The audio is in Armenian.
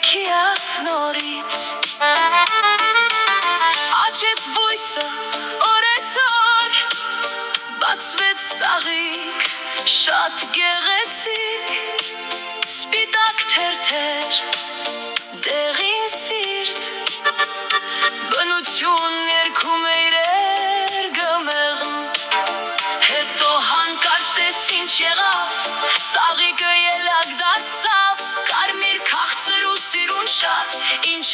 Եքիաթ նորից Աչեց բույսը օրեցօր Բացվեց ծաղիկ շատ գեղեցիկ Սպիտակ թերթեր դեղին սիրտ Բնություն երգում է իրեր գմեղն Հետո հանկարծ տես ինչ եղավ Ծաղիկը ելակ դարձավ Կարմիր քաղցր ու սիրուն շատ Ինչ